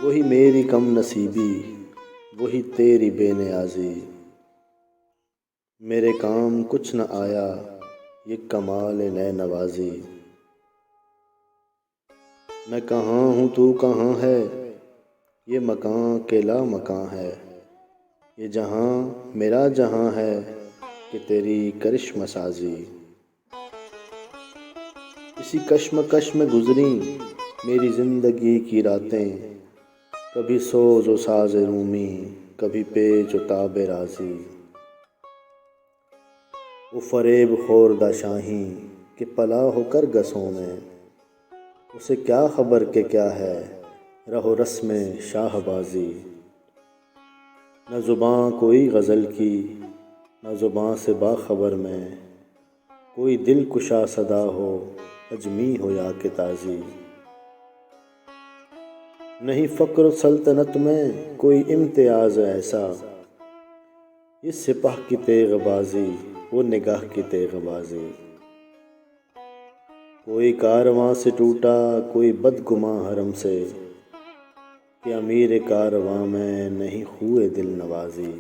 وہی میری کم نصیبی، وہی تیری بے نیازی، میرے کام کچھ نہ آیا یہ کمال نئے نوازی۔ میں کہاں ہوں تو کہاں ہے، یہ مکاں کے لا مکاں ہے، یہ جہاں میرا جہاں ہے کہ تیری کرشم سازی۔ اسی کشمکش میں گزریں میری زندگی کی راتیں، کبھی سوز و ساز رومی، کبھی پیچ و تاب رازی۔ وہ فریب خوردہ شاہیں کہ پلا ہو کر گسوں میں، اسے کیا خبر کہ کیا ہے رہ و رسم شاہ بازی۔ نہ زباں کوئی غزل کی، نہ زباں سے باخبر میں، کوئی دل کشا صدا ہو اجمی ہو یا کہ تازی۔ نہیں فقر و سلطنت میں کوئی امتیاز ایسا، یہ سپہ کی تیغ بازی وہ نگاہ کی تیغ بازی۔ کوئی کارواں سے ٹوٹا کوئی بدگماں حرم سے، کہ امیر کارواں میں نہیں خوئے دل نوازی۔